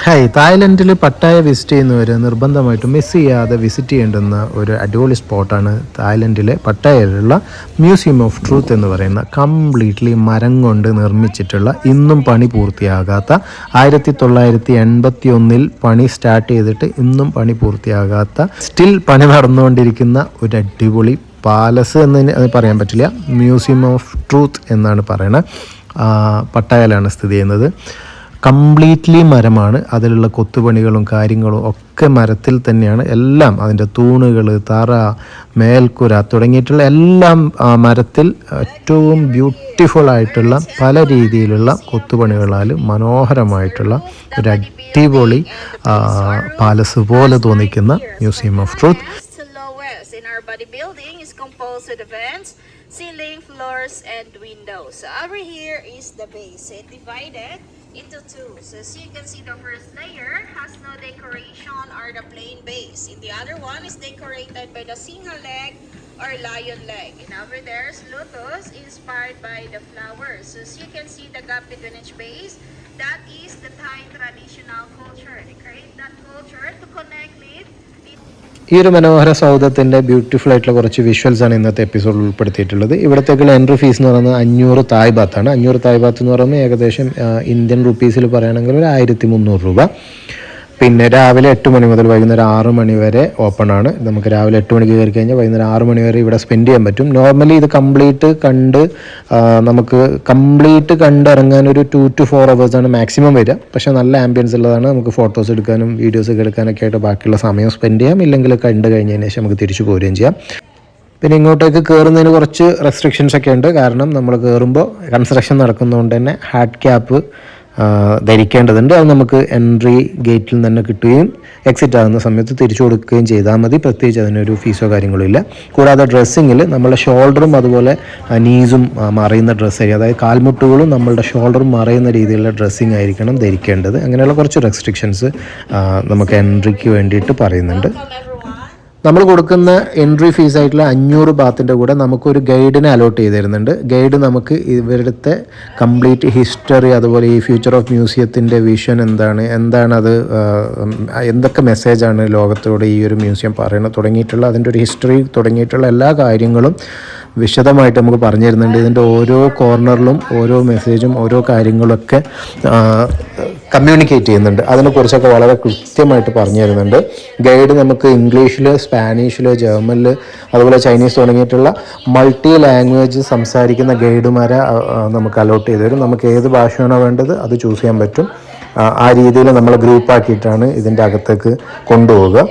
Hi, തായ്ലൻഡിൽ Pattaya visit ചെയ്യുന്നവർ നിർബന്ധമായിട്ടും miss ചെയ്യാതെ വിസിറ്റ് ചെയ്യേണ്ടുന്ന ഒരു അടിപൊളി സ്പോട്ടാണ് തായ്ലൻഡിലെ പട്ടായയിലുള്ള മ്യൂസിയം ഓഫ് ട്രൂത്ത് എന്ന് പറയുന്ന കംപ്ലീറ്റ്ലി മരം കൊണ്ട് നിർമ്മിച്ചിട്ടുള്ള ഇന്നും പണി പൂർത്തിയാകാത്ത 1981 പണി സ്റ്റാർട്ട് ചെയ്തിട്ട് ഇന്നും പണി പൂർത്തിയാകാത്ത സ്റ്റിൽ പണി നടന്നുകൊണ്ടിരിക്കുന്ന ഒരു അടിപൊളി പാലസ് എന്ന് പറയാൻ പറ്റില്ല, മ്യൂസിയം ഓഫ് ട്രൂത്ത് എന്നാണ് പറയുന്നത്. പട്ടായയിലാണ് സ്ഥിതി ചെയ്യുന്നത്. കംപ്ലീറ്റ്ലി മരമാണ്. അതിലുള്ള കൊത്തുപണികളും കാര്യങ്ങളും ഒക്കെ മരത്തിൽ തന്നെയാണ്. എല്ലാം അതിൻ്റെ തൂണുകൾ, തറ, മേൽക്കുര തുടങ്ങിയിട്ടുള്ള എല്ലാം മരത്തിൽ ഏറ്റവും ബ്യൂട്ടിഫുൾ ആയിട്ടുള്ള പല രീതിയിലുള്ള കൊത്തുപണികളാൽ മനോഹരമായിട്ടുള്ള ഒരു അടിപൊളി പാലസ് പോലെ തോന്നിക്കുന്ന museum of truth. Ceiling, floors, and windows. So over here is the base. It's divided into two. So as you can see, the first layer has no decoration or the plain base. And the other one is decorated by the singa leg or lion leg. And over there is lotus inspired by the flowers. So as you can see the gap between each base, that is the Thai traditional culture. They create that culture to connect with ഈ ഒരു മനോഹര സൗധത്തിൻ്റെ beautiful ആയിട്ടുള്ള കുറച്ച് വിഷ്വൽസാണ് ഇന്നത്തെ എപ്പിസോഡിൽ ഉൾപ്പെടുത്തിയിട്ടുള്ളത്. ഇവിടത്തേക്കുള്ള entry fees എന്ന് പറയുന്നത് 500 തായ് ബാത്താണ്. 500 തായ് ബാത്ത് എന്ന് പറയുമ്പോൾ ഏകദേശം ഇന്ത്യൻ റുപ്പീസിൽ പറയുകയാണെങ്കിൽ ഒരു 1300 രൂപ. പിന്നെ രാവിലെ 8 മണി മുതൽ വൈകുന്നേരം 6 മണി വരെ ഓപ്പൺ ആണ്. നമുക്ക് രാവിലെ 8 മണിക്ക് കയറി കഴിഞ്ഞാൽ വൈകുന്നേരം 6 മണി വരെ ഇവിടെ സ്പെൻഡ് ചെയ്യാൻ പറ്റും. നോർമലി ഇത് നമുക്ക് കംപ്ലീറ്റ് കണ്ടിറങ്ങാൻ ഒരു 2 to 4 hours മാക്സിമം വരിക. പക്ഷേ നല്ല ആംബിയൻസ് ഉള്ളതാണ്. നമുക്ക് ഫോട്ടോസ് എടുക്കാനും വീഡിയോസ് എടുക്കാനൊക്കെ ആയിട്ട് ബാക്കിയുള്ള സമയം സ്പെൻഡ് ചെയ്യാം. ഇല്ലെങ്കിൽ കണ്ടു കഴിഞ്ഞതിന് ശേഷം നമുക്ക് തിരിച്ചു പോരുകയും ചെയ്യാം. പിന്നെ ഇങ്ങോട്ടേക്ക് കയറുന്നതിന് കുറച്ച് റെസ്ട്രിക്ഷൻസ് ഒക്കെ ഉണ്ട്. കാരണം നമ്മൾ കയറുമ്പോൾ കൺസ്ട്രക്ഷൻ നടക്കുന്നതുകൊണ്ട് തന്നെ ഹാർഡ് ക്യാപ്പ് ധരിക്കേണ്ടതുണ്ട്. അത് നമുക്ക് എൻട്രി ഗേറ്റിൽ തന്നെ കിട്ടുകയും എക്സിറ്റ് ആകുന്ന സമയത്ത് തിരിച്ചു കൊടുക്കുകയും ചെയ്താൽ മതി. പ്രത്യേകിച്ച് അതിനൊരു ഫീസോ കാര്യങ്ങളോ ഇല്ല. കൂടാതെ ഡ്രസ്സിങ്ങിൽ നമ്മളുടെ ഷോൾഡറും അതുപോലെ നീസും മറയുന്ന ഡ്രസ്സായിരിക്കും. അതായത് കാൽമുട്ടുകളും നമ്മളുടെ ഷോൾഡറും മറയുന്ന രീതിയിലുള്ള ഡ്രസ്സിങ് ആയിരിക്കണം ധരിക്കേണ്ടത്. അങ്ങനെയുള്ള കുറച്ച് റെസ്ട്രിക്ഷൻസ് നമുക്ക് എൻട്രിക്ക് വേണ്ടിയിട്ട് പറയുന്നുണ്ട്. നമ്മൾ കൊടുക്കുന്ന എൻട്രി ഫീസ് ആയിട്ടുള്ള 500 ബാത്തിൻ്റെ കൂടെ നമുക്കൊരു ഗൈഡിനെ അലോട്ട് ചെയ്ത് തരുന്നുണ്ട്. ഗൈഡ് നമുക്ക് ഇവരുടെ കംപ്ലീറ്റ് ഹിസ്റ്ററി, അതുപോലെ ഈ ഫ്യൂച്ചർ ഓഫ് മ്യൂസിയത്തിൻ്റെ വിഷൻ എന്താണത്, എന്തൊക്കെ മെസ്സേജാണ് ലോകത്തോട് ഈ ഒരു മ്യൂസിയം പറയുന്നത് തുടങ്ങിയിട്ടുള്ള അതിൻ്റെ ഒരു ഹിസ്റ്ററി തുടങ്ങിയിട്ടുള്ള എല്ലാ കാര്യങ്ങളും വിശദമായിട്ട് നമുക്ക് പറഞ്ഞു തരുന്നുണ്ട്. ഇതിൻ്റെ ഓരോ കോർണറിലും ഓരോ മെസ്സേജും ഓരോ കാര്യങ്ങളൊക്കെ കമ്മ്യൂണിക്കേറ്റ് ചെയ്യുന്നുണ്ട്. അതിനെക്കുറിച്ചൊക്കെ വളരെ കൃത്യമായിട്ട് പറഞ്ഞു തരുന്നുണ്ട്. ഗൈഡ് നമുക്ക് ഇംഗ്ലീഷിൽ, സ്പാനിഷിൽ, ജർമ്മനിൽ, അതുപോലെ ചൈനീസ് തുടങ്ങിയിട്ടുള്ള മൾട്ടി ലാംഗ്വേജ് സംസാരിക്കുന്ന ഗൈഡുമാരെ നമുക്ക് അലോട്ട് ചെയ്ത് തരും. നമുക്ക് ഏത് ഭാഷയാണോ വേണ്ടത് അത് ചൂസ് ചെയ്യാൻ പറ്റും. ആ രീതിയിൽ നമ്മൾ ഗ്രൂപ്പാക്കിയിട്ടാണ് ഇതിൻ്റെ അകത്തേക്ക് കൊണ്ടുപോവുക.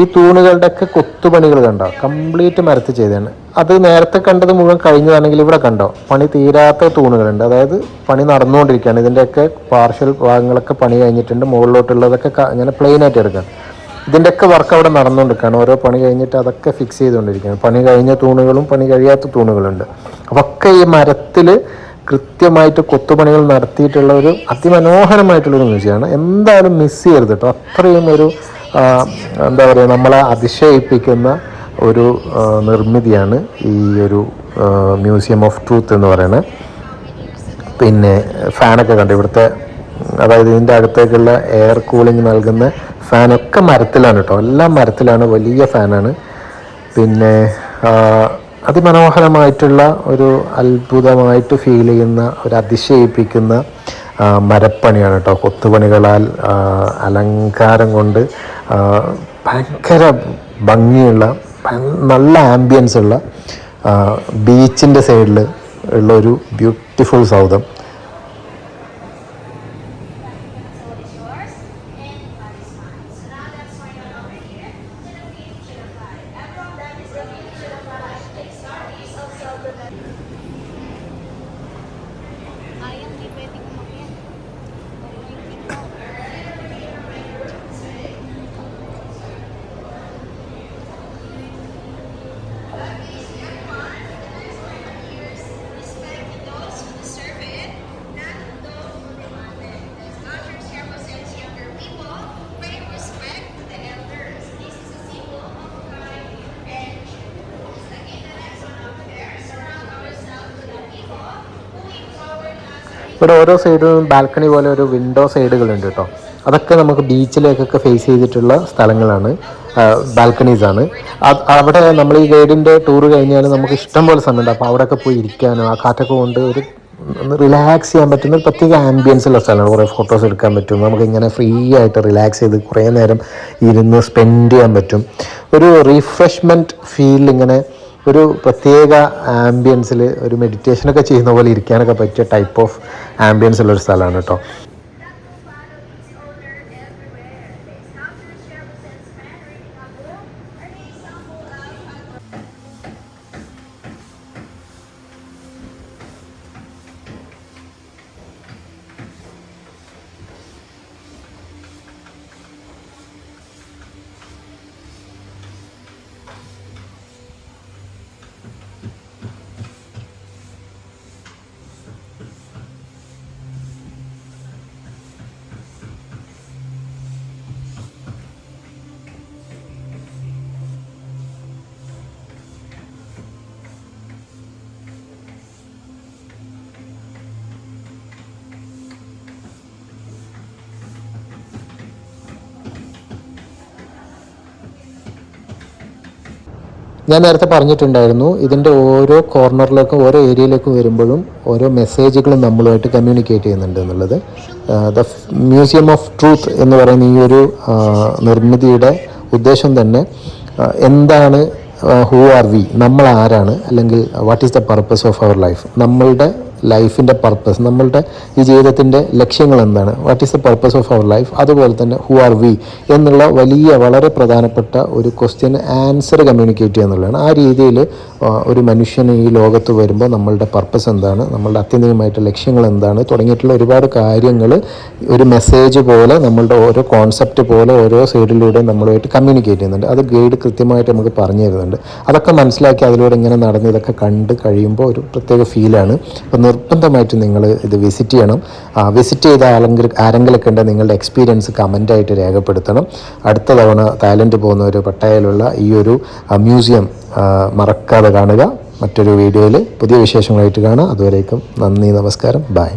ഈ തൂണുകളുടെയൊക്കെ കൊത്തുപണികൾ കണ്ടോ, കംപ്ലീറ്റ് മരത്ത് ചെയ്തതാണ്. അത് നേരത്തെ കണ്ടത് മുഴുവൻ കഴിഞ്ഞതാണെങ്കിൽ ഇവിടെ കണ്ടോ പണി തീരാത്ത തൂണുകളുണ്ട്. അതായത് പണി നടന്നുകൊണ്ടിരിക്കുകയാണ്. ഇതിൻ്റെയൊക്കെ പാർഷ്യൽ ഭാഗങ്ങളൊക്കെ പണി കഴിഞ്ഞിട്ടുണ്ട്. മുകളിലോട്ടുള്ളതൊക്കെ ഇങ്ങനെ പ്ലെയിൻ ആയിട്ട് എടുക്കാം. ഇതിൻ്റെയൊക്കെ വർക്ക് അവിടെ നടന്നുകൊണ്ടിരിക്കുകയാണ്. ഓരോ പണി കഴിഞ്ഞിട്ട് അതൊക്കെ ഫിക്സ് ചെയ്തുകൊണ്ടിരിക്കുകയാണ്. പണി കഴിഞ്ഞ തൂണുകളും പണി കഴിയാത്ത തൂണുകളുണ്ട്. അതൊക്കെ ഈ മരത്തിൽ കൃത്യമായിട്ട് കൊത്തുപണികൾ നടത്തിയിട്ടുള്ള ഒരു അതിമനോഹരമായിട്ടുള്ളൊരു മ്യൂസിയമാണ്. എന്തായാലും മിസ് ചെയ്യരുത് കേട്ടോ. അത്രയും ഒരു എന്താ പറയുക, നമ്മളെ അതിശയിപ്പിക്കുന്ന ഒരു നിർമ്മിതിയാണ് ഈ ഒരു മ്യൂസിയം ഓഫ് ട്രൂത്ത് എന്ന് പറയുന്നത്. പിന്നെ ഫാനൊക്കെ കണ്ടു ഇവിടുത്തെ, അതായത് ഇതിൻ്റെ അകത്തേക്കുള്ള എയർ കൂളിംഗ് നൽകുന്ന ഫാനൊക്കെ മരത്തിലാണ് കേട്ടോ. എല്ലാം മരത്തിലാണ്, വലിയ ഫാനാണ്. പിന്നെ അതിമനോഹരമായിട്ടുള്ള ഒരു അത്ഭുതമായിട്ട് ഫീൽ ചെയ്യുന്ന ഒരു അതിശയിപ്പിക്കുന്ന മരപ്പണിയാണ് കേട്ടോ. കൊത്തുപണികളാൽ അലങ്കാരം കൊണ്ട് ഭയങ്കര ഭംഗിയുള്ള നല്ല ആംബിയൻസ് ഉള്ള ബീച്ചിൻ്റെ സൈഡിൽ ഉള്ള ഒരു ബ്യൂട്ടിഫുൾ സൗധം. ഇവിടെ ഓരോ സൈഡിലും ബാൽക്കണി പോലെ ഒരു വിൻഡോ സൈഡുകളുണ്ട് കേട്ടോ. അതൊക്കെ നമുക്ക് ബീച്ചിലേക്കൊക്കെ ഫേസ് ചെയ്തിട്ടുള്ള സ്ഥലങ്ങളാണ്, ബാൽക്കണീസാണ്. അവിടെ നമ്മൾ ഈ ഗൈഡിൻ്റെ ടൂർ കഴിഞ്ഞാൽ നമുക്ക് ഇഷ്ടം പോലെ സമയമുണ്ട്. അപ്പോൾ അവിടെയൊക്കെ പോയി ഇരിക്കാനോ ആ കാറ്റൊക്കെ കൊണ്ട് ഒരു റിലാക്സ് ചെയ്യാൻ പറ്റുന്ന ഒരു പ്രത്യേക ആംബിയൻസുള്ള സ്ഥലമാണ്. കുറേ ഫോട്ടോസ് എടുക്കാൻ പറ്റും, നമുക്കിങ്ങനെ ഫ്രീ ആയിട്ട് റിലാക്സ് ചെയ്ത് കുറേ നേരം ഇരുന്ന് സ്പെൻഡ് ചെയ്യാൻ പറ്റും. ഒരു റീഫ്രഷ്മെൻറ്റ് ഫീൽ, ഇങ്ങനെ ഒരു പ്രത്യേക ആംബിയൻസിൽ ഒരു മെഡിറ്റേഷനൊക്കെ ചെയ്യുന്ന പോലെ ഇരിക്കാനൊക്കെ പറ്റിയ ടൈപ്പ് ഓഫ് ആംബിയൻസ് ഉള്ളൊരു സ്ഥലമാണ് കേട്ടോ. ഞാൻ നേരത്തെ പറഞ്ഞിട്ടുണ്ടായിരുന്നു, ഇതിൻ്റെ ഓരോ കോർണറിലേക്കും ഓരോ ഏരിയയിലേക്കും വരുമ്പോഴും ഓരോ മെസ്സേജുകളും നമ്മളുമായിട്ട് കമ്മ്യൂണിക്കേറ്റ് ചെയ്യുന്നുണ്ട് എന്നുള്ളത്. ദ മ്യൂസിയം ഓഫ് ട്രൂത്ത് എന്ന് പറയുന്ന ഈ ഒരു നിർമ്മിതിയുടെ ഉദ്ദേശം തന്നെ എന്താണ്, ഹൂ ആർ വി, നമ്മൾ ആരാണ്, അല്ലെങ്കിൽ what is the purpose of our life, നമ്മളുടെ ലൈഫിൻ്റെ പർപ്പസ്, നമ്മളുടെ ഈ ജീവിതത്തിൻ്റെ ലക്ഷ്യങ്ങൾ എന്താണ്, what is the purpose of our life, അതുപോലെ തന്നെ ഹു ആർ വി എന്നുള്ള വലിയ വളരെ പ്രധാനപ്പെട്ട ഒരു ക്വസ്റ്റ്യൻ ആൻസർ കമ്മ്യൂണിക്കേറ്റ് ചെയ്യുക എന്നുള്ളതാണ്. ആ രീതിയിൽ ഒരു മനുഷ്യന് ഈ ലോകത്ത് വരുമ്പോൾ നമ്മളുടെ പർപ്പസ് എന്താണ്, നമ്മളുടെ ആത്യന്തികമായിട്ട് ലക്ഷ്യങ്ങൾ എന്താണ് തുടങ്ങിയിട്ടുള്ള ഒരുപാട് കാര്യങ്ങൾ ഒരു മെസ്സേജ് പോലെ, നമ്മളുടെ ഓരോ കോൺസെപ്റ്റ് പോലെ ഓരോ സൈഡിലൂടെ നമ്മളുമായിട്ട് കമ്മ്യൂണിക്കേറ്റ് ചെയ്യുന്നുണ്ട്. അത് ഗൈഡ് കൃത്യമായിട്ട് നമുക്ക് പറഞ്ഞു തരുന്നുണ്ട്. അതൊക്കെ മനസ്സിലാക്കി അതിലൂടെ ഇങ്ങനെ നടന്ന് ഇതൊക്കെ കണ്ട് കഴിയുമ്പോൾ ഒരു പ്രത്യേക ഫീലാണ്. അപ്പോൾ നിർബന്ധമായിട്ട് നിങ്ങൾ ഇത് വിസിറ്റ് ചെയ്യണം. വിസിറ്റ് ചെയ്ത ആരെങ്കിലൊക്കെ ഉണ്ടെങ്കിൽ നിങ്ങളുടെ എക്സ്പീരിയൻസ് കമൻ്റായിട്ട് രേഖപ്പെടുത്തണം. അടുത്ത തവണ തായ്ലൻഡ് പോകുന്നവർ പട്ടായയിലുള്ള ഈ ഒരു മ്യൂസിയം മറക്കാതെ കാണുക. മറ്റൊരു വീഡിയോയിൽ പുതിയ വിശേഷങ്ങളായിട്ട് കാണാം. അതുവരേക്കും നന്ദി, നമസ്കാരം, ബൈ.